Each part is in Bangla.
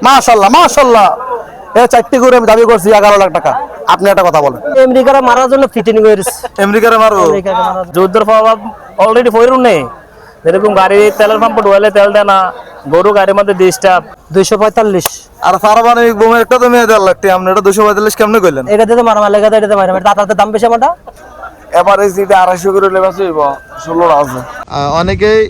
মাশাআল্লাহ মাশাআল্লাহ। এই চারটি গরু আমি দাবি করছি 11 লাখ টাকা। আপনি একটা কথা বলেন। আমেরিকার মারার জন্য ফিটিং করেছে। আমেরিকারে মারবো? যুদ্ধের প্রভাব অলরেডি ফয়রুন নেই, যেরকম গাড়ি তেলের পাম্প ডুয়ালে তেল দেয় না, গরু গাড়ির মধ্যে ডিস্টার্ব। 245। আর পারমাণবিক বোমা একটা তো 1.5 লাখ টাকা, আপনি এটা 245 কেমনে কইলেন? এটা দিয়ে মারা মারা লেগে এটা মারা দাতাতে দাম বেশি আমারটা। এভারেজ এটা 250 করে লেবাস হইব, 16 আছে। অনেকেই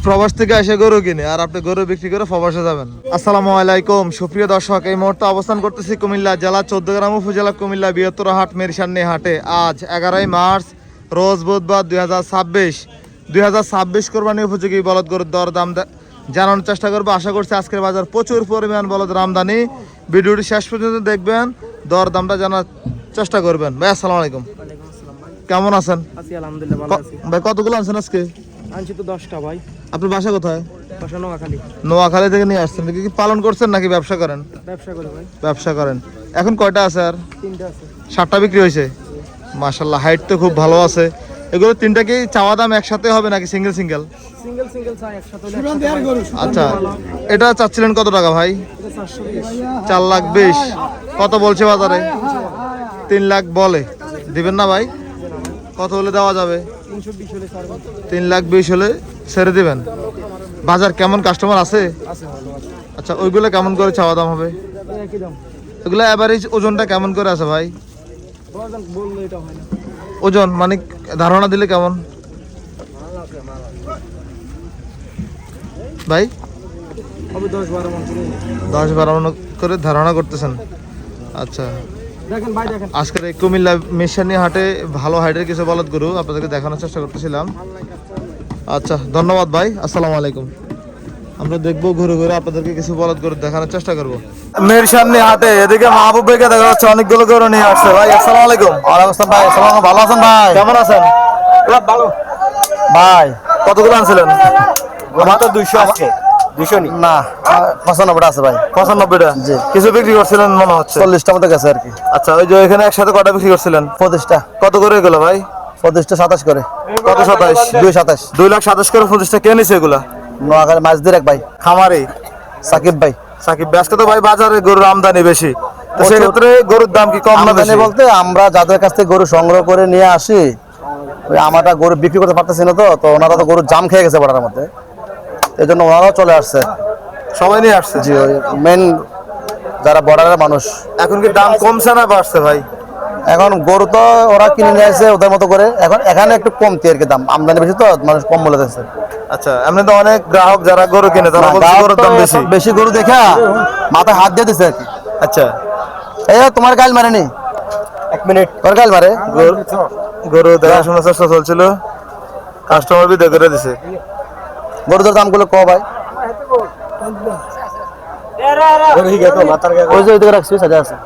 প্রবাস থেকে এসে গরু কিনে, আর আপনি গরু বিক্রি করে প্রবাসে যাবেন। আসসালামু আলাইকুম সুপ্রিয় দর্শক, এই মুহূর্তে অবস্থান করতেছি কুমিল্লা জেলা 14 গ্রাম উপজেলা কুমিল্লা বৃহত্তর হাট মেরিসান্নি হাটে। আজ 11 মার্চ রোজ বুধবার 2026 কোরবানি উপযোগী বলদ গরুর দর দাম জানানোর চেষ্টা করবো। আশা করছি আজকের বাজার প্রচুর পরিমাণ বলদ আমদানি। ভিডিওটি শেষ পর্যন্ত দেখবেন, দর দামটা জানার চেষ্টা করবেন। ভাই আসসালামু আলাইকুম, কেমন আছেন? আছি আলহামদুলিল্লাহ, ভালো আছি। ভাই কতগুলো আনছেন আজকে? আনছি তো 10টা ভাই। আপনার বাসা কোথায়? বাসা নোয়াখালী। নোয়াখালী থেকে নিয়ে আসছেন, কি পালন করছেন নাকি ব্যবসা করেন? ব্যবসা করি ভাই। ব্যবসা করেন। এখন কয়টা আছে? আর 3টা আছে। 7টা বিক্রি হয়েছে। মাশাআল্লাহ, হাইট তো খুব ভালো আছে। এগুলো তিনটা কি চাওয়া দাম একসাথে হবে নাকি সিঙ্গেল সিঙ্গেল? সিঙ্গেল সিঙ্গেল চাই একসাথে হলে। আচ্ছা, এটা চাচ্ছিলেন কত টাকা ভাই? 4,20,000। কত বলছে বাজারে? 3 লাখ বলে। দিবেন না ভাই? কত হলে দেওয়া যাবে? 320 হলে ছাড়ব। 3,20,000 হলে ছেড়ে দিবেন। বাজার কেমন, কাস্টমার আছে? আছে, ভালো আছে। আচ্ছা, ওইগুলো কেমন করে চাওয়া দাম হবে? একই দাম। এগুলো এভারেজ ওজনটা কেমন করে আছে ভাই? ওজন বললে এটা হয় না। ওজন মানে ধারণা দিলে কেমন ভাই? হবে 10-12 মণ করে। 10-12 মণ করে ধারণা করতেছেন। আচ্ছা, দেখেন ভাই দেখেন। আজকের এই কুমিল্লা মিশানি হাটে ভালো হাইটের কিছু বলদ গরু আপনাদেরকে দেখানোর চেষ্টা করতেছিলাম। আচ্ছা, ধন্যবাদ ভাই, আসসালামু আলাইকুম। আমরা দেখবো ঘুরে ঘুরে আপনাদেরকে কিছু বলদ গরু দেখানোর চেষ্টা করবো। মিরসানি হাটে এদিকে মাহবুব ভাইকে দেখা যাচ্ছে অনেকগুলো গরু নিয়ে আসছে। ভাই আসসালামু আলাইকুম। ওয়ালাইকুম আসসালাম ভাই। আসসালামু আলাইকুম, ভালো আছেন ভাই? কেমন আছেন ভালো ভাই? কতগুলো আনছিলেন? আমার তো 200 আজকে। 200 নি না, 95টা আছে ভাই। 95টা? জি। কিছু বিক্রি করছিলেন মনে হচ্ছে? 40টা মতো গেছে আর কি। আচ্ছা, ওই যে এখানে একসাথে কয়টা বিক্রি করছিলেন? 25টা। কত করে এগুলো ভাই? 25টা 27 করে। কত 27? 227। 2,27,000 করে 25টা কে নিছে এগুলা? নোয়াখালী মাঝদির এক ভাই, খামারি সাকিব ভাই। সাকিব ভাই, আজকে তো ভাই বাজারে গরুর আমদানি বেশি, তো সেক্ষেত্রে গরুর দাম কি কম না বেশি? বলতে আমরা যাদের কাছ থেকে গরু সংগ্রহ করে নিয়ে আসি, ওই আমরা গরু বিক্রি করতে পারতেছি না, তো ওনারা তো গরুর জাম খেয়ে গেছে বর্ডারের মধ্যে, এই জন্য ওনারাও চলে আসছে। সবাই নিয়ে আসছে? জি, ওই মেন যারা বর্ডারের মানুষ। এখন কি দাম কমছে না বাড়ছে ভাই? এখন গরু তো ওরা কিনে নিয়ে আসে ওদের মতো করে, এখন এখানে একটু কমতি আর কি, দাম আমদানি বেশি তো মানুষ কম বলে দিচ্ছে। আচ্ছা, এমনি তো অনেক গ্রাহক যারা গরু কিনে তারা বলছে গরুর দাম বেশি। বেশি গরু দেখা মাথায় হাত দিয়ে দিছে আর কি। আচ্ছা, এই তোমার গাল মারেনি? 1 মিনিট, তোর গাল মারে। গরু দেখাশোনার চেষ্টা চলছিল, কাস্টমার বি দেখে দিছে। গরুদের দামগুলো কম ভাই। ওই যে ওইদিকে রাখছি, সাজা আছে।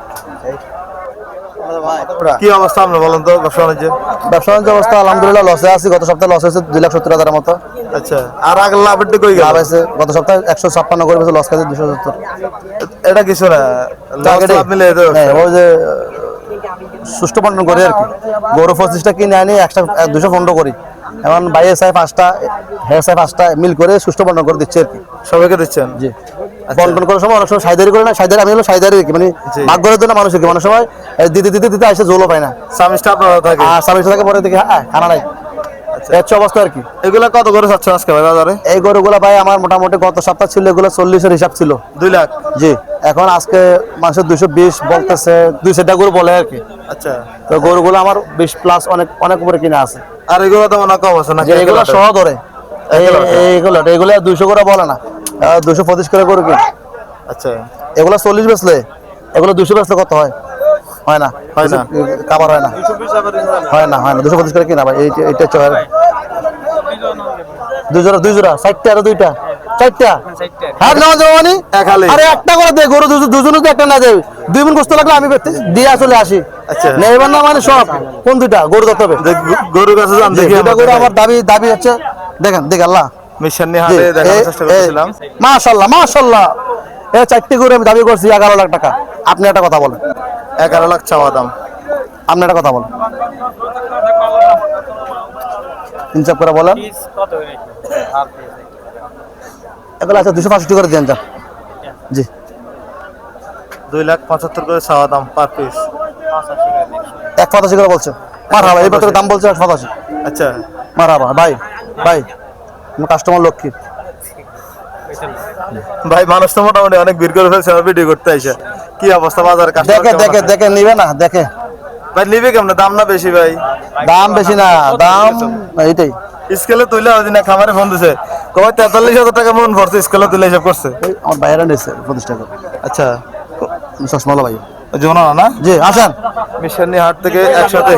কি অবস্থা আপনার বলেন তো ব্যবসা বাণিজ্য? ব্যবসা বাণিজ্য অবস্থা আলহামদুলিল্লাহ লসে আছি। গত সপ্তাহে লস হয়েছে 2,70,000 মতো। আচ্ছা, আর আগে লাভের দিকে কই গেল? লাভ আছে গত সপ্তাহে 156 করে বেশি, লস খাইছে 270। এটা কিছু না, লাভ মিলে ওই যে সুষ্ঠু বন্টন করি আর কি। গরু 25টা কিনে আনি, 215 করি। এখন বাইরে চাই 5টা, হেয়ার চাই 5টা, মিল করে সুষ্ঠু বন্টন করে দিচ্ছে আর কি। সবাইকে দিচ্ছেন? জি। বন্টন করার সময় অনেক সময় সাইদারি করে না, সাইদারি আমি হলো সাইদারি কি মানে ভাগ করে দেয় না মানুষের কি, অনেক সময় দিতে দিতে দিতে আসে জোলও পায় না, সামিজটা আপনারা থাকে আর সামিজটা থাকে পরে দেখি হ্যাঁ খানা নাই। আচ্ছা, অবস্থা আর কি। এগুলা কত করে চাচ্ছেন আজকে ভাই বাজারে? এই গরুগুলা ভাই আমার মোটামুটি গত সপ্তাহ ছিল এগুলো 40-এর হিসাব ছিল, 2 লাখ। জি, এখন আজকে মানুষের 220 বলতেছে, 200টা গরু বলে আর কি। আচ্ছা, তো গরুগুলো আমার 20 প্লাস অনেক অনেক উপরে কিনা আছে। আর এগুলো তো মনে কম আছে না? এগুলো সহ ধরে এগুলো 200 করে বলে না, 225 করে গরু কিনা। আচ্ছা, এগুলো 40 বেচলে, এগুলো 200 বেচলে কত হয়? হয় না, হয় না, কাবার হয় না, হয় না, হয় না। 225 করে কিনা ভাই, এইটা চলে। 2 জোড়া 60টা, আর 2টা 4টা। হ্যাঁ, নেওয়া যাবে মানে আরে একটা করে দে গরু, দুজনে তো একটা না দেবে। 2 মণ গোস্ত লাগলে আমি দিয়ে চলে আসি। আচ্ছা, নেবেন না মানে সব কোন 2টা গরু দিতে হবে? গরু কাছে যান দেখি। এটা গরু আমার দাবি হচ্ছে, দেখেন দেখ আল্লাহ মিশানি হাটে দেখার চেষ্টা করতেছিলাম। মাশাআল্লাহ মাশাআল্লাহ, এই 4টি গরু আমি দাবি করছি 11 লাখ টাকা। আপনি একটা কথা বলেন। 11 লাখ চাওয়া দাম, আপনি একটা কথা বলেন, ইনসাফ করে বলেন। এগুলো আচ্ছা 265 করে দেন যা। জি, 2,75,000 করে চাওয়া দাম পার পিস। 185 করে বলছে। মারহাবা, এই বছর দাম বলছে 185। আচ্ছা মারহাবা ভাই, ভাই কাস্টমার লক্ষ্মী। ভাই মানুষ তো মোটামুটি অনেক ভিড় করে ফেলছে আমার ভিডিও করতে আইসা। কি অবস্থা বাজারে? দেখে দেখে দেখে নিবে না, দেখে ভাই নিবে কেমন? দাম না বেশি ভাই? দাম বেশি না, দাম এইটাই। স্কেলে তুলে ওই দিন খামারে ফোন দিছে, কবে 43,000 টাকা মন পড়ছে, স্কেলে তুলে হিসাব করছে। আমার বাইরে নিয়েছে 25 টাকা। আচ্ছা চশমালা ভাই। জোনা না জি আসেন। মিশানি হাট থেকে একসাথে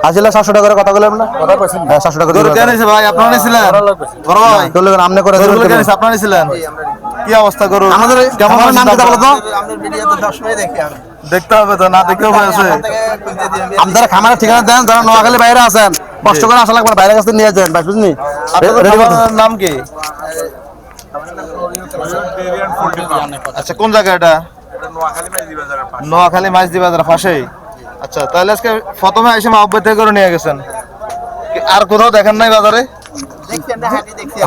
আসলে 700 টাকা করে কথা বললাম না? হ্যাঁ 700 টাকা গরু কেন নিছে ভাই? আপনারা নিছিলেন? বড় ভাই তোর লোক আমনে করে গরুগুলো কেন নিছে? আপনারা নিছিলেন? কি অবস্থা গরু? আমাদের কেমন আমার নাম কি বলো তো? আপনার ভিডিও তো সবসময় দেখি আমি। দেখতে হবে তো, না দেখতেও ভয় আছে। আপনারা খামারের ঠিকানা দেন, যারা নোয়াখালী বাইরে আছেন কষ্ট করে আসা লাগবে না, বাইরে কাছ থেকে নিয়ে যান ভাই, বুঝলি? আপনাদের রেডি করতে খামারের নাম কি? আচ্ছা কোন জায়গা এটা? নোয়াখালী মাইজদি বাজারের পাশেই। আচ্ছা তাহলে আজকে প্রথমে এসে মাহবুব থেকে করে নিয়ে গেছেন, আর কোথাও দেখেন নাই বাজারে?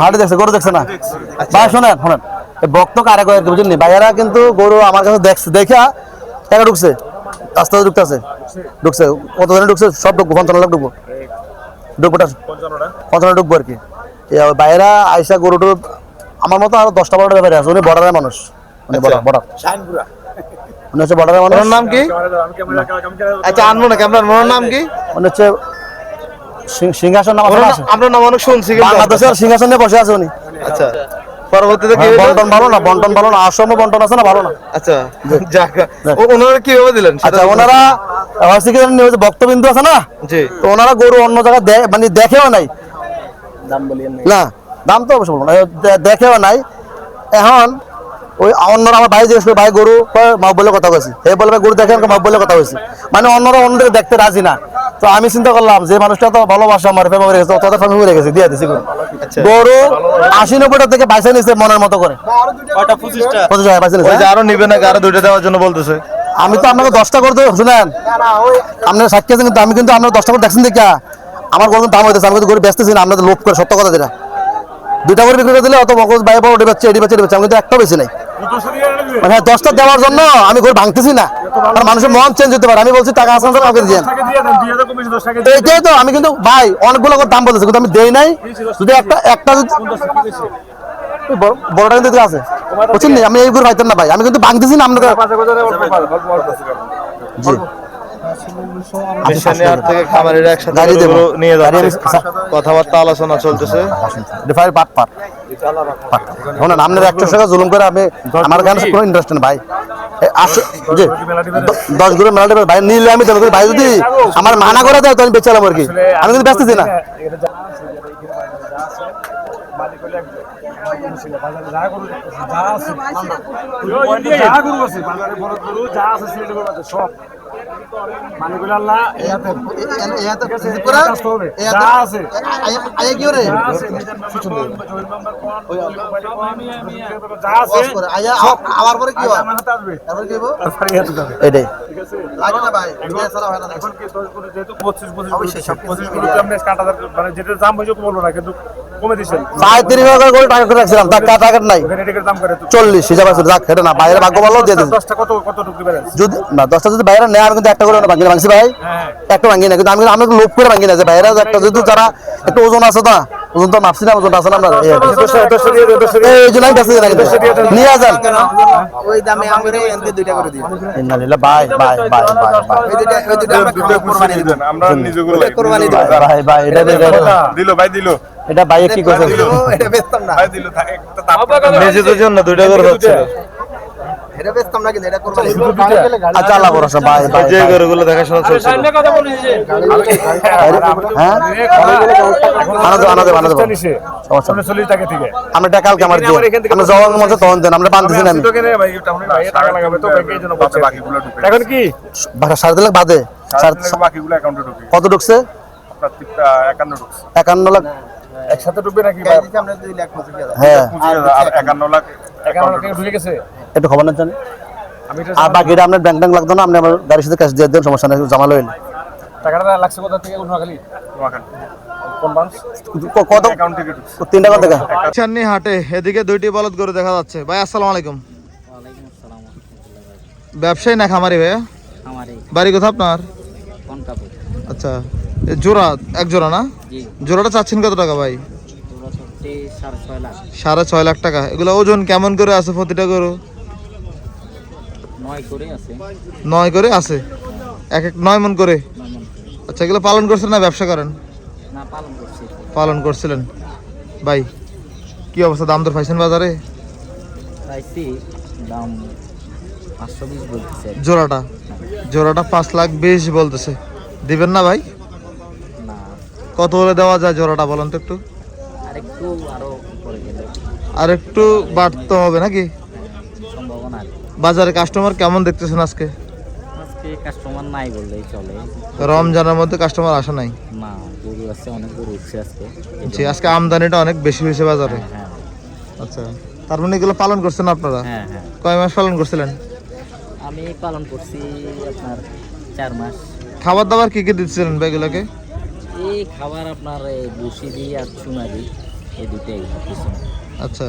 হাটে দেখছে, গরু দেখছে না ভাই? শোনেন শোনেন, এই বক্ত কারে কয়ে বুঝলি? ভাইয়ারা কিন্তু গরু আমার কাছে দেখছে, দেখা টাকা ঢুকছে, রাস্তা ঢুকতেছে, ঢুকছে কত জনে ঢুকছে? সব ঢুকবো, 55 লাখ ঢুকবো, ঢুকবো 55 ঢুকবো আর কি। বাইরা আইসা গরুটো আমার মতো আরো 10টা-12টা ব্যাপারে আছে। উনি বর্ডারের মানুষ, উনি বর্ডার, উনি হচ্ছে বর্ডারের মানুষ। ওনার নাম কি? আচ্ছা আনবো না ক্যামেরার। ওনার নাম কি? উনি হচ্ছে সিংহাসন নাম আছে, আপনার নাম অনেক শুনছি কিন্তু। বাংলাদেশের সিংহাসন নিয়ে বসে আছে উনি। আচ্ছা পরবর্তীতে কি হলো? বন্টন ভালো না, বন্টন ভালো না, আসম বন্টন আছে না, ভালো না। আচ্ছা যাক, ওনারা কিভাবে দিলেন? আচ্ছা ওনারা হচ্ছে কি জানেন, ওই যে ভক্তবিন্দু আছে না, জি তো ওনারা গরু অন্য জায়গায় মানে দেখেও নাই, না দাম তো অবশ্য বলবো না, দেখেও নাই। এখন ওই অন্যরা আমার ভাই জিজ্ঞেস করে, ভাই গরু মা বলে কথা কইছি, হে বলবে গরু দেখেন মা বলে কথা কইছি, মানে অন্যরা অন্যদিকে দেখতে রাজি না। তো আমি চিন্তা করলাম যে মানুষটা তো ভালোবাসা আমার ফেভার হয়ে গেছে, তাদের ফ্যামিলি হয়ে গেছে, দিয়ে দিছি গরু। গরু 80-90টা থেকে বাইসে নিচ্ছে মনের মতো করে। 25 টাকা বাইসে নিচ্ছে। ওই যে আরো নিবে না, আরো 2টা দেওয়ার জন্য বলতেছে। আমি তো আপনাকে 10টা করে দেবো, শুনেন আপনার সাক্ষী আছেন, কিন্তু আমি কিন্তু আপনার 10টা করে দেখছেন দেখা আমার গরুর দাম হইতেছে, আমি কিন্তু গরু বেচতেছি না, আপনাদের লোভ করে সত্য কথা যেটা। 2টা করে বিক্রি করে দিলে অত মগজ বাইরে পাবো, এটি বাচ্চা এটি বাচ্চা, আমি কিন্তু একটাও বেশি নাই। মানে 10টা দেওয়ার জন্য আমি গরু ভাঙতেছি না, কারণ মানুষের মন চেঞ্জ হতে পারে। আমি বলছি টাকা আসেন আমাকে দিয়ে এইটাই তো। আমি কিন্তু ভাই অনেকগুলো করে দাম বলতেছি, কিন্তু আমি দেই নাই। যদি একটা যদি বড়টা কিন্তু আছে বুঝছেন নি, আমি এই গরু পাইতেন না ভাই, আমি কিন্তু ভাঙতেছি না আপনাদের। জি মিশানি হাট থেকে খামারিরা একসাথে গাড়ি দেবো, গরু নিয়ে গাড়ি যাচ্ছে, কথাবার্তা আলোচনা চলতেছে। ডিফাইল পাট পাট শোনেন, আপনার 100 টাকা জুলুম করে আমি আমার গান কোনো ইন্টারেস্ট নেই ভাই। জি 10 গরু মেলা দেবে ভাই, নিলে আমি দেবো ভাই। যদি আমার মানা করে দেয় তো আমি বেচালাম আর কি, আমি কিন্তু ব্যস্ত না। এটাই প্রায় 30,000 করে টাকা করে রাখছিলাম, টাকা নাই 40 হিসাব আছে, যাক হেঁটে না বাইরে ভাগ্য ভালো দিয়ে দিন। যদি না 10টা যদি বাইরে নেয়, আমি কিন্তু একটা করে ভাঙি না, ভাঙছি ভাই একটা ভাঙি না, কিন্তু আমি লোভ করে ভাঙি না যে বাইরে একটা যদি যারা একটু ওজন আছে না, ওজন তো মাপছি না, ওজন আছে না আমরা, এই জন্য আমি বেঁচে দিই না, কিন্তু নিয়ে যান ওই দামে আমি এনকে 2টা করে দিই। ইন্নালিল্লাহ ভাই ভাই ভাই ভাই ওই দুইটা আমরা কোরবানি দিই। আমরা নিজেগুলো কোরবানি দিই। ভাই ভাই এটা দিল ভাই, দিল এটা ভাই কি করছে? এটা বেচতাম না। দিল নিজেদের জন্য 2টা করে হচ্ছে। এটা বেচতাম না, কিন্তু এটা কোরবানি দিই। আচ্ছা আল্লাহ ভরসা ভাই ভাই যে গরুগুলো দেখাশোনা চলছে। হ্যাঁ আনাদে আমরা টাকা কালকে আমার দিয়ে আমরা জবান মধ্যে তখন দেন, আমরা বান্ধতেছি না। আমি এখন কি 7.5 লাখ বাদে বাকিগুলো অ্যাকাউন্টে ঢুকে কত ঢুকছে? আপনার 51 ঢুকছে। 51 লাখ। একসাথে ঢুকবে নাকি? গাড়ি দিতে আমরা 2 লাখ 25 হাজার। হ্যাঁ আর 51 লাখ ঢুকে গেছে। একটু খবর না জানি। আর বাকিটা আপনার ব্যাংক ট্যাঙ্ক লাগতো না, আপনি আমার গাড়ির সাথে ক্যাশ দিয়ে দেন, সমস্যা নেই, জামাল হইলে। টাকাটা লাগছে কোথা থেকে? নোয়াখালী। কোন ব্রাঞ্চ? কত? অ্যাকাউন্ট থেকে ঢুকছে। 3 টাকা থেকে চান্নি হাটে এদিকে 2টি বলদ গরু দেখা যাচ্ছে। ভাই আসসালামু আলাইকুম। ব্যবসায়ী না খামারি ভাইয়া? আমার এই বাড়ি কোথা আপনার? কনকাপুর। আচ্ছা, এ জোড়া, এক জোড়া না? জি, জোড়াটা চাচ্ছেন কত টাকা ভাই? তোরা সত্যি 6.5 লাখ। 6.5 লাখ টাকা। এগুলো ওজন কেমন করে আছে প্রতিটা গরু? 9 করে আছে। 9 করে আছে, এক এক 9 মন করে। 9 মণ। আচ্ছা, এগুলো পালন করছেন না ব্যবসা করেন? না, পালন করছি। পালন করছিলেন। ভাই কি অবস্থা, দাম দর পাইছেন বাজারে? চাইছি দাম 520 বলতেছে। জোড়াটা জোড়াটা 5,20,000 বলতেছে, দিবেন না ভাই? না, কত হলে দেওয়া যায় জোড়াটা বলেন তো একটু? আরেকটু আরো পরে গেলে আর একটু বাড়তে হবে নাকি? সম্ভাবনা আছে। বাজারে কাস্টমার কেমন দেখতেছেন আজকে? আজকে কাস্টমার নাই বললেই চলে। রমজানের মধ্যে কাস্টমার আসে নাই? না, গরু আছে, অনেক গরু উঠছে আজকে। জি, আজকে আমদানিটা অনেক বেশি হয়েছে বাজারে। হ্যাঁ আচ্ছা, তার মানে এগুলো পালন করছেন আপনারা? হ্যাঁ হ্যাঁ। কয় মাস পালন করছিলেন? আমি পালন করছি আপনার 4 মাস। খাবার দাবার কি কি দিচ্ছিলেন ভাই এগুলোকে? এই খাবার আপনার এই ভুসি দিয়ে আর চুনা দিই, এই দুটাই, কিছু না। আচ্ছা,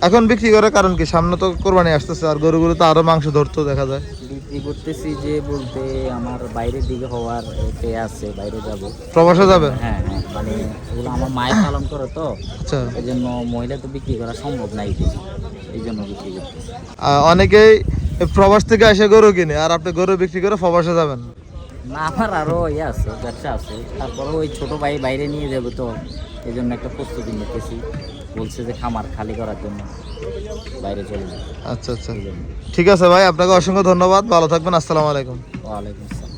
এখন বিক্রি করার কারণ কি? সামনে তো কোরবানি আসতেছে, আর গরুগুলো তো আরো মাংস ধরতো দেখা যায়। বিক্রি করতেছি যে বলতে আমার বাইরের দিকে হওয়ার এতে আছে, বাইরে যাব। প্রবাসে যাবেন? হ্যাঁ হ্যাঁ, মানে এগুলো আমার মায়ের পালন করে তো, আচ্ছা, এই জন্য মহিলা তো বিক্রি করা সম্ভব নাই বেশি, এই জন্য বিক্রি করতেছি। অনেকেই প্রবাস থেকে এসে গরু কিনে, আর আপনি গরু বিক্রি করে প্রবাসে যাবেন? না, আমার আরও ইয়ে আছে, ব্যবসা আছে। তারপরে ওই ছোট ভাই বাইরে নিয়ে যাবে তো, এই জন্য একটা প্রস্তুতি নিতেছি। বলছে যে খামার খালি করার জন্য বাইরে চলে যাবে। আচ্ছা আচ্ছা, ঠিক আছে ভাই, আপনাকে অসংখ্য ধন্যবাদ, ভালো থাকবেন, আসসালামু আলাইকুম। ওয়ালাইকুম আসসালাম।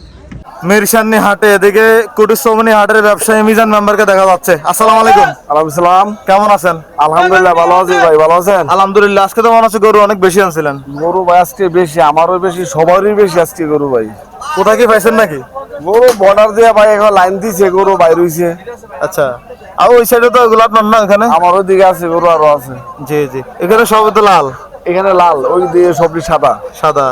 মিরসান্নি হাটে এদিকে কুটুসোমনি হাটের ব্যবসায়ী মিজান মেম্বারকে দেখা যাচ্ছে। আসসালামু আলাইকুম। ওয়ালাইকুম সালাম। কেমন আছেন? আলহামদুলিল্লাহ ভালো আছি ভাই, ভালো আছেন? আলহামদুলিল্লাহ। আজকে তো মনে হচ্ছে গরু অনেক বেশি আনছিলেন। গরু ভাই আজকে বেশি, আমারও বেশি, সবারই বেশি আজকে গরু ভাই। কোথায় কি পাইছেন নাকি? গরু বর্ডার দিয়ে ভাই এখন লাইন দিছে, গরু বাইর হইছে। আচ্ছা, আর ওই সাইডে তো এগুলো আপনার না? এখানে আমার ওই দিকে আছে গরু, আরো আছে। জি জি, এখানে সব তো লাল, এখানে লাল, ওই দিয়ে সবটি সাদা। সাদা।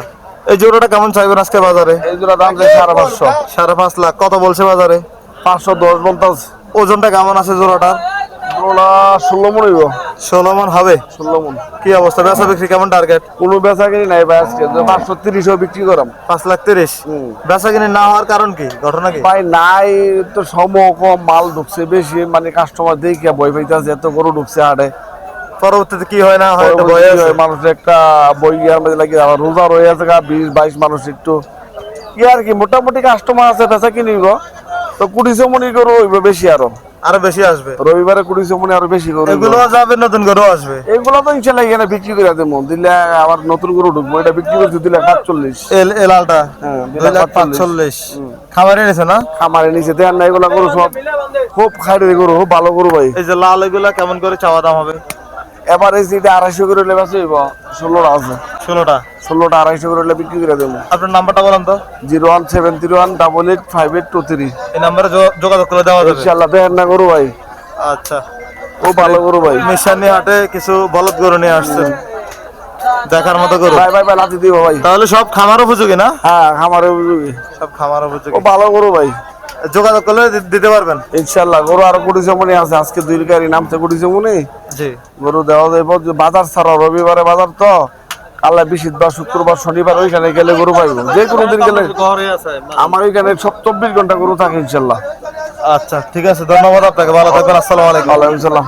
এই জোড়াটা কেমন চাইবেন আজকে বাজারে? এই দুটো দাম চাই 550। 5.5 লাখ। কত বলছে বাজারে? 510 বলতাছে। ওজনটা কেমন আছে জোড়াটা? ওগুলা 16 মন হইব। 16 মন হবে। 16 মন। কি অবস্থা, বেচা বিক্রি কেমন টার্গেট? কোনো বেচা কিনি নাই ভাই আজকে, 530 বিক্রি করাম। 5,30,000। হুম। বেচা কিনে না হওয়ার কারণ কি, ঘটনা কি? ভাই নাই তো, সম কম, মাল ঢুকছে বেশি, মানে কাস্টমার দেখে ভয় পাইতেছে, এত গরু ঢুকছে হাটে। পরবর্তীতে কি হয় না হয় এটা ভয় আছে। মানুষের একটা বই ইয়ার মধ্যে লাগে, আবার রোজা রয়ে আছে 20-22 মানুষ, একটু কি আর কি, মোটামুটি কাস্টমার আছে, বেচা কিনি গো। তো 250 মনি গরু হইবে বেশি, আরো বেশি আসবে। রবিবারে 250 মনি আরো বেশি গরু। এগুলো যাবে, নতুন গরু আসবে। এগুলো তো ইনশাল্লাহ এখানে বিক্রি করে দেবো, দিলে আবার নতুন গরু ঢুকবো। এটা বিক্রি করছি 2,45,000। এ লালটা হ্যাঁ, 2,45,000। খামারে নিছে না? খামারে নিচে দেন না, এগুলো গরু সব খুব খাইরে গরু, খুব ভালো গরু ভাই। এই যে লাল, এগুলা কেমন করে চাওয়া দাম হবে? এবার এই যেটা 250 করে লেবে আছে, 16টা আছে। 16টা 250 করে বিক্রি করে দেবো। আপনার নাম্বারটা বলেন তো। 01731888823। এই নাম্বারে যোগাযোগ করে দেওয়া যাবে ইনশাআল্লাহ। দেখেন না গরু ভাই, আচ্ছা, খুব ভালো গরু ভাই। মিরসান্নি হাটে কিছু বলদ গরু নিয়ে আসছেন, দেখার মতো গরু। ভাই ভাই ভাই লাতি দিব ভাই। তাহলে সব খামার উপযোগী না? হ্যাঁ, খামারে উপযোগী, সব খামার উপযোগী। ও ভালো গরু ভাই। যোগাযোগ করলে দিতে পারবেন ইনশাআল্লাহ। গরু আরো 250 মনি আছে, আজকে 2 গাড়ি নামছে 250 মনি। জি, গরু দেওয়া যাইব। বাজার ছাড়া রবিবারে বাজার তো, কালে বৃহস্পতিবার, শুক্রবার, শনিবার ওইখানে গেলে গরু পাইব। যে কোনো দিন গেলে আমার ওইখানে সব 24 ঘন্টা গরু থাকে ইনশাআল্লাহ। আচ্ছা, ঠিক আছে, ধন্যবাদ আপনাকে, ভালো থাকবেন, আসসালামু আলাইকুম। ওয়ালাইকুম সালাম।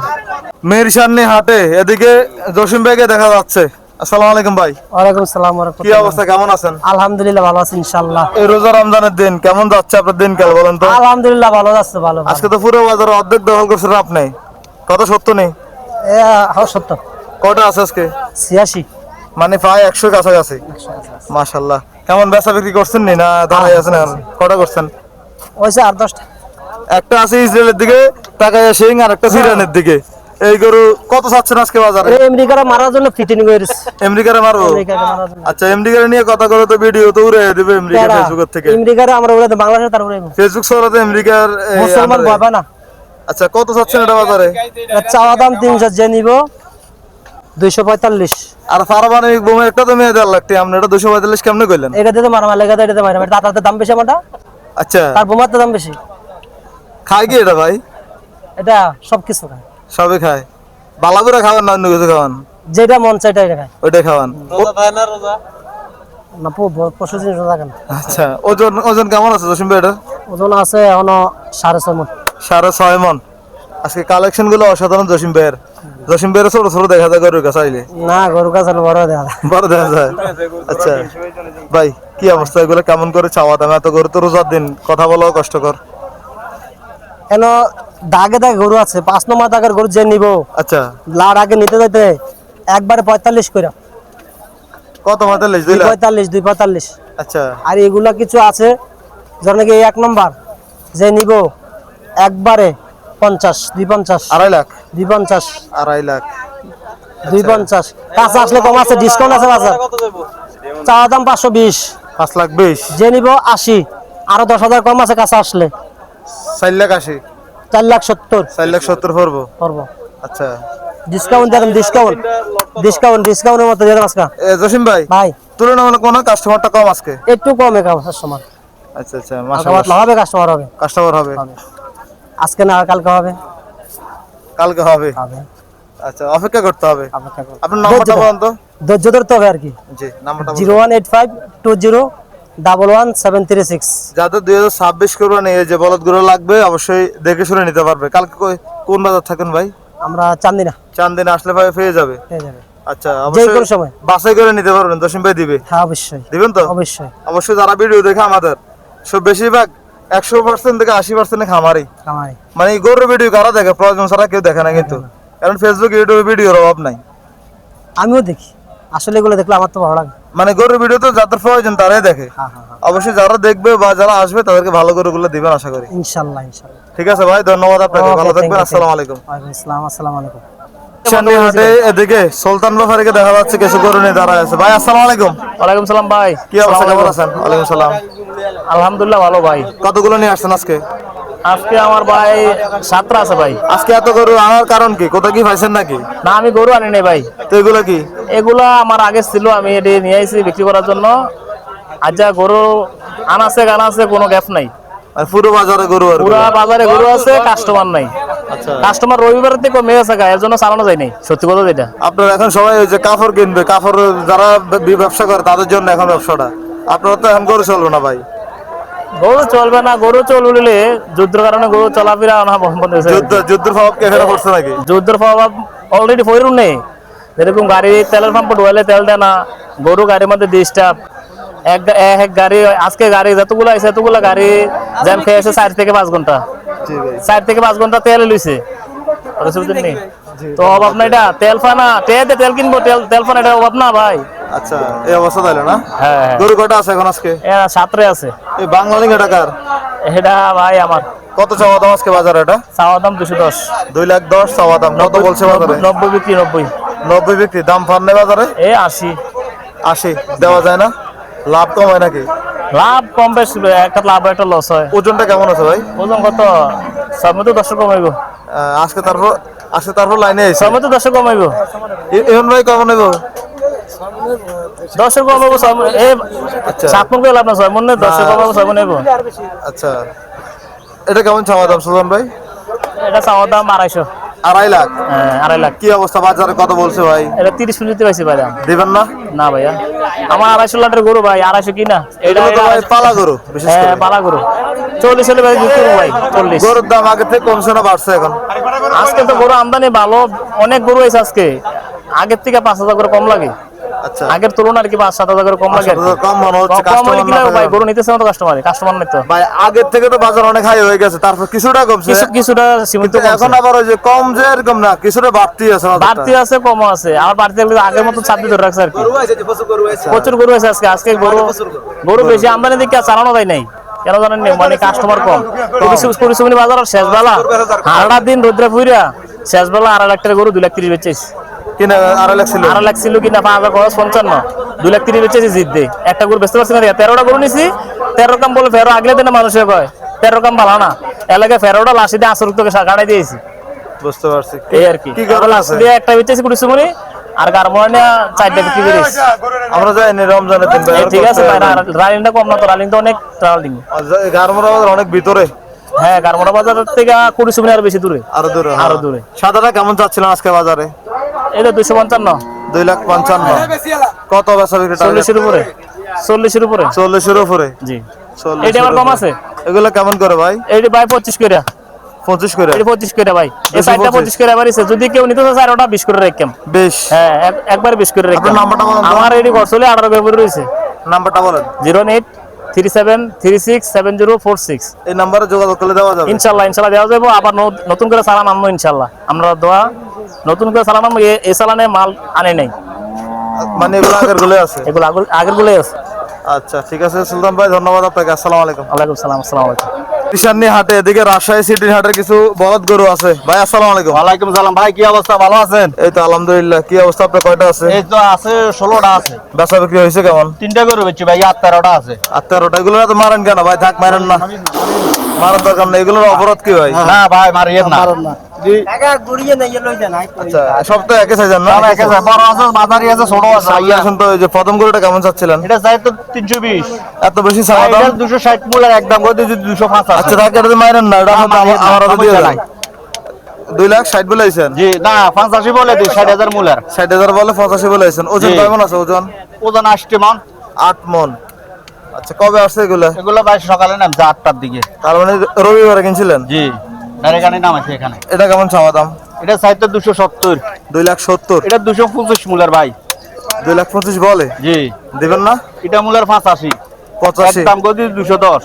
মিরসান্নি হাটে এদিকে জসিম ভাইকে দেখা যাচ্ছে। আসসালামু আলাইকুম ভাই। ওয়ালাইকুম সালাম। কি অবস্থা, কেমন আছেন? আলহামদুলিল্লাহ ভালো আছি ইনশাআল্লাহ। এই রোজা রমজানের দিন কেমন যাচ্ছে আপনার দিনকাল বলেন তো? আলহামদুলিল্লাহ ভালো যাচ্ছে, ভালো। আজকে তো পুরো বাজার অর্ধেক দখল করছেন আপনি, কত সত্য নেই? হ্যাঁ, সত্য। কটা আছে আজকে? 86। মানে প্রায় 100 কাছাকাছি। মাশাআল্লাহ। কেমন বেচা বিক্রি করছেন নি না দাঁড়াই আছেন এখন? কটা করছেন? ওইছে 8-10টা। একটা আছে ইসরায়েলের দিকে তাকায় সিং, আর একটা ইরানের দিকে। এই গরু কত চাচ্ছেন আজকে বাজারে? আমেরিকার মারার জন্য ফিটিং করেছে। আমেরিকারে মারবো? আচ্ছা, আমেরিকারে নিয়ে কথা করে তো ভিডিও তো উড়ে দিবে আমেরিকা ফেসবুক থেকে। আমেরিকার আমরা ওরে বাংলাদেশে, তারপরে ফেসবুক সরাতে আমেরিকার মুসলমান ভয় পায় না। আচ্ছা, কত চাচ্ছেন এটা বাজারে? চাওয়া দাম 300, যে নিব 245। আর পারমাণবিক বোমা একটা তো মেয়ে 1.5 লাখ টাকা, আপনি এটা 245 কেমনে কইলেন? এটা দিয়ে তো মারামার লেগে, এটা দিয়ে মারা, দাতার দাম বেশি আমারটা, আচ্ছা, তার বোমার দাম বেশি। খায় কি এটা ভাই? এটা সবকিছু খায়, সবে খায়। বালা করে খাওয়ান না অন্য কিছু খাওয়ান? যেটা মন চাই এটা খায়। ওইটাই খাওয়ান। না পশু জিনিস থাকে না। আচ্ছা, ওজন ওজন কেমন আছে জসিম ভাই এটা? ওজন আছে এখনো 6.5 মণ। 6.5 মণ। আজকে কালেকশন গুলো অসাধারণ জসিম ভাইয়ের। জসিম ভাইয়ের ছোট ছোট দেখা যায় গরুর কাছে আইলে। না গরু কাছে বড় দেখা যায়। বড় দেখা যায়। আচ্ছা ভাই, কি অবস্থা এগুলো কেমন করে চাওয়া দাম? এত গরু তো রোজার দিন, কথা বলাও কষ্টকর। কেন দাগে দাগে গরু আছে, 5 নম্বর দাগের গরু যে নিব আচ্ছা, লার আগে নিতে যাইতে একবারে 45 করে। কত মাথা লেজ দিলা? 245। আচ্ছা, আর এগুলা কিছু আছে যার নাকি 1 নম্বর যে নিব একবারে 50, 250, 2.5 লাখ। 250, 2.5 লাখ। 250। কাছে আসলে কম আছে, ডিসকাউন্ট আছে বাজার। চাওয়া দাম 520, 5,20,000। যে নিব 80, আরো 10,000 কম আছে কাছে আসলে। 4,80,000। 4,70,000 4,70,000 পড়বো। করবো। আচ্ছা, ডিসকাউন্ট দেন, ডিসকাউন্টের মতো দিয়ে দেন আজকে। জসিম ভাই, ভাই তুলনামূলক কোনো কাস্টমারটা কম আজকে? একটু কমে কাস্টমার, আচ্ছা আচ্ছা, হালকা মাশাআল্লাহ পাতলা হবে, কাস্টমার হবে। কাস্টমার হবে। আজকে না কালকে হবে। কালকে হবে। হবে। আচ্ছা, অপেক্ষা করতে হবে। অপেক্ষা করুন। আপনার নাম্বারটা বলুন তো। ধৈর্য ধরতে হবে আর কি। জি, নাম্বারটা বলুন। 01852011736। যাদের 2026 কোরবানি এই যে বলদগুলো লাগবে অবশ্যই দেখে শুনে নিতে পারবে। কালকে কোন বাজার থাকেন ভাই? আমরা চান্দিনা চান্দিনা আসলে ভাই পেয়ে যাবে। পেয়ে যাবে। আচ্ছা, যে অবশ্যই কোনো সময় বাছাই করে নিতে পারবেন, জসিম ভাই দিবে। হ্যাঁ অবশ্যই দিবেন তো? অবশ্যই অবশ্যই যারা ভিডিও দেখে আমাদের সব বেশিরভাগ 100% থেকে 80% খামারি। কামাই। মানে এই গরুর ভিডিও কারা দেখে? প্রয়োজন ছাড়া কেউ দেখে না কিন্তু, কারণ ফেসবুক ইউটিউবে ভিডিওর অভাব নাই। আমিও দেখি, আসলে এগুলো দেখলে আমার তো ভালো লাগে। মানে গরুর ভিডিও তো যাদের প্রয়োজন তারাই দেখে। হ্যাঁ হ্যাঁ হ্যাঁ, অবশ্যই যারা দেখবে বা যারা আসবে তাদেরকে ভালো গরুগুলো দিবেন আশা করি। ইনশাল্লাহ ইনশাল্লাহ। ঠিক আছে ভাই, ধন্যবাদ আপনাকে। Okay, ভালো thank থাকবেন। you, আসসালামু আলাইকুম। ওয়ালাইকুম আসসালাম। আসসালামু আলাইকুম। চান্দি হাটে এদিকে সুলতান ব্যাপারীকে দেখা যাচ্ছে কিছু গরু নিয়ে দাঁড়ায় আছে। ভাই আসসালামু আলাইকুম। ওয়ালাইকুম সালাম ভাই। কি অবস্থা, কেমন আছেন? ওয়ালাইকুম সালাম। আলহামদুলিল্লাহ ভালো ভাই। কতগুলো নিয়ে আসছেন আজকে? আজকে আমার ভাই 7টা আছে ভাই। আজকে এত গরু আনার কারণ কি? কোথাও কি পাইছেন নাকি? না আমি গরু আনি নাই ভাই, তো এগুলো কি? এগুলা আমার আগে ছিল, আমি এটি নিয়ে আসছি বিক্রি করার জন্য। আজ যা গরু আনাছে গানা আছে, কোনো গ্যাপ নাই। আর পুরো বাজারে গরু আর পুরা বাজারে গরু আছে, কাস্টমার নাই। আচ্ছা, কাস্টমার রবিবারের থেকে কমে গেছে এর জন্য চালানো যায় নাই, সত্যি কথা যেটা। আপনারা এখন সবাই ওই যে কাপড় কিনবে, কাপড় যারা ব্যবসা করে তাদের জন্য এখন ব্যবসাটা। আপনারা তো এখন গরু চলবে না ভাই। গরু চলবে না, গরু চলবে যুদ্ধের কারণে গরু চলাফেরা বন্ধ হয়েছে। যুদ্ধের প্রভাব কি এখানে পড়ছে নাকি? যুদ্ধের প্রভাব অলরেডি ফইরুন নেই। যেরকম গাড়ি তেলের পাম্প ডুয়ালে তেল দেয় না, গরু গাড়ির মধ্যে ডিস্টার্ব। এক গাড়ি আজকে গাড়ি যতগুলো আছে এতগুলো গাড়ি জ্যাম খেয়ে আছে 4 থেকে 5 ঘন্টা। 4 থেকে 5 ঘন্টা তেল লইছে। তো অভাব না এটা, তেল ফানা তেল কিনবো, তেল ফানা এটা অভাব না ভাই। আচ্ছা, এই অবস্থা তাইলে না? হ্যাঁ গরু কটা আছে এখন আজকে? হ্যাঁ 7রে আছে। এই বাংলালিং এটা কার? এটা ভাই আমার। কত চাওয়া দাম আজকে বাজারে এটা? চাওয়া দাম 210। 2,10,000 চাওয়া দাম। কত বলছে বাজারে? 90 বিক্রি, 90। 90 বিক্রি। দাম ফার নেই বাজারে? 80। 80 দেওয়া যায় না? লাভ কম হয় নাকি? লাভ কম বেশি, একটা লাভ একটা লস হয়। ওজনটা কেমন আছে ভাই? ওজন কত? সবমতো 10 কমাইব। আজকে তারপর লাইনে আছে। সবমতো 10 কমাইব। এখন ভাই কেমন নেব? 10 কমাইব। আচ্ছা 7 মন করে লাভ না, 6 মন নেই, 10 কমাইব, 6 মন নেব। আচ্ছা, এটা কেমন চাওয়া দাম সুজন ভাই? এটা চাওয়া দাম 250। 2.5 লাখ। হ্যাঁ 2.5 লাখ। কি অবস্থা বাজারে, কত বলছে ভাই? এটা 30 মিনিটে পাইছি ভাই। দিবেন না? না ভাইয়া, আমার 250 লাটের গরু ভাই, 250 কিনা। এটা তো ভাই পালা গরু বিশেষ করে। হ্যাঁ পালা গরু 40 হলে ভাই বিক্রি করবো ভাই। 40। গরুর দাম আগে থেকে কমছে না বাড়ছে এখন? আজকে তো গরু আমদানি ভালো, অনেক গরু হয়েছে আজকে। আগের থেকে 5,000 করে কম লাগে। আচ্ছা, আগের তুলনায় আর কি 5-7 করে কম লাগে আর কি। কম মনে হচ্ছে। কম হলে কাস্টমার কি না লাগে ভাই, থাকে। গরু নিতেছে না তো কাস্টমার নাই তো ভাই আগের থেকে তো বাজার অনেক হাই হয়ে গেছে, তারপর কিছুটা কমছে। কিছুটা সীমিত কিন্তু এখন আবার ওই যে কম যে এরকম না, কিছুটা বাড়তি আছে বাজারটা। বাড়তি আছে, কম আছে। আর বাড়তি থাকলে আগের মতো 26 ধরে রাখছে আর কি। গরু আছে যে প্রচুর গরু আছে। প্রচুর গরু আছে আজকে গরু বেশি আমদানি দিকে চালানো যায় নাই। কেন জানেন নি? মানে কাস্টমার কম। পরিশ্রমী বাজার আর শেষ বেলা সারাটা দিন রোদ্রে পুইরা শেষ বেলা 2.5 লাখ টাকা গরু 2,30,000 বেচেছি। কিনা 2.5 লাখ ছিল। 2.5 লাখ ছিল কিনা 5,000 খরচ 55, 2,30,000 বেচেছি জিত দে। একটা গরু বেচতে পারছি না। 13টা গরু নিছি, 13 কাম বলে ফেরো আগলে দিনে মানুষে কয় 13 কাম ভালো না। এলাকায় 13টা লাশি দিয়ে আসর তোকে গাড়াই দিয়েছি। বুঝতে পারছি। এই আর কি। কি গরু আছে? দিয়ে একটা বেচেছি কুড়িশুমনি, আর গারমোনিয়া 4টা বিক্রি করেছি। আমরা যাইনি রমজানের দিন ভাই। ঠিক আছে ভাই, রালিংটা কম না তো, রালিং তো অনেক রালিং। গারমোরা বাজার অনেক ভিতরে। হ্যাঁ গারমোড়া বাজার থেকে কুড়িশুমনি আরো বেশি দূরে। আরো দূরে। আরো দূরে। সাদাটা কেমন চাচ্ছিলেন আজকে বাজারে? এটা 255। 2,55,000। কত বেচা বিক্রি? 40-এর উপরে। 40-এর উপরে। 40-এর উপরে। জি 40 এটা আবার কম আছে। এগুলো কেমন করে ভাই? এইটি ভাই 25 করে। 25 করে। এটি 25 করে ভাই। এই সাইডটা 25 করে আবার আছে। যদি কেউ নিতে চায় আর ওটা 20 করে রাখতাম। বেশ। হ্যাঁ একবার 20 করে রাখতাম। আপনার নাম্বারটা বলেন তো। আমার এটি গড়ছলে 18 ফেব্রুয়ারি রয়েছে। নাম্বারটা বলেন। 08373670046। এই নম্বরে যোগাযোগ করলে দেওয়া যাবে। ইনশাআল্লাহ দেওয়া যাবে। আবার নতুন করে চালান আনবো ইনশাআল্লাহ। আমরা দোয়া নতুন করে চালান আনবো। এই চালানে মাল আনে নাই, মানে এগুলো আগের গুলো আছে। এগুলো আগের গুলোই আছে। আচ্ছা ঠিক আছে সুলতান ভাই, ধন্যবাদ আপনাকে। আসসালামু আলাইকুম। ওয়ালাইকুম সালাম। আসসালামু আলাইকুম। কিষাননি হাটে, এদিকে রাজশাহী সিটির হাটের কিছু বলদ গরু আছে। ভাই আসসালামু আলাইকুম। ওয়ালাইকুম সালাম ভাই, কি অবস্থা? ভালো আছেন? এই তো আলহামদুলিল্লাহ। কি অবস্থা আপনার? কয়টা আছে? এই তো আছে 16টা আছে। বেচা বিক্রি হয়েছে কেমন? 3টা গরু বেচছি ভাই, 13টা আছে। 13টা। এগুলো তো মারেন কেন ভাই? থাক, মারেন না, মারার দরকার নেই। এগুলোর অপরাধ কি ভাই? না ভাই মারিয়েন না। আচ্ছা সব তো একই সাইজের না? বড় আছে, মাঝারি আছে, ছোট আছে। সামনে আসুন তো। এই যে প্রথম গরুটা কেমন চাচ্ছিলেন? এটা চাই তো 320। এত বেশি চাওয়া দাম? 260 মূলের একদম করে দিয়েছি 205 আছে। আচ্ছা থাক, এটা তো মারেন না, এটা আমার হাতে দিয়ে দেন। 2,60,000 বলেছেন? জি না 85 বলে দিই, 60,000 মূলের। 60,000 বলে 85 বলেছেন। ওজন জি। কেমন আছে? ওজন ওজন 80 মন। 8 মন। আচ্ছা কবে আসছে এগুলো? এগুলো ভাই সকালে নামছে 8টার দিকে। তার মানে রবিবারে কিনছিলেন? জি ডাইরেক্ট নাম আছে এখানে। এটা কেমন চাওয়া দাম? এটা চাই তো 270। 2,70,000। এটা 225 মূলের ভাই। 2,25,000 বলে? জি দিবেন না? এটা মূলের 85। 85। একদম করে দিই 210।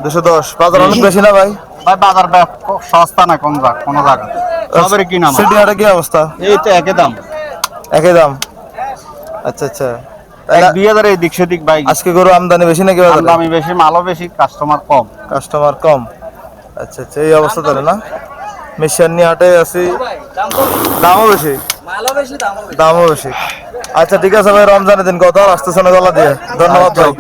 210। বাজার অনেক বেশি না ভাই? ভাই বাজার সস্তা না, কোন জায়গা সবের কি নাম। সিটি হাটে কি অবস্থা? এই তো একই দাম। একই দাম। আচ্ছা আচ্ছা। 1-2 এই দিক সেদিক ভাই। আজকে গরু আমদানি বেশি নাকি বাজারে? দামি বেশি, মালও বেশি, কাস্টমার কম। কাস্টমার কম। আচ্ছা আচ্ছা, এই অবস্থা তাহলে না? মিশানি হাটে আছি, দামও বেশি। দামও বেশি। আচ্ছা ঠিক আছে ভাই, রমজানের দিন কত আসতেছে না গলা দিয়ে। ধন্যবাদ ভাই।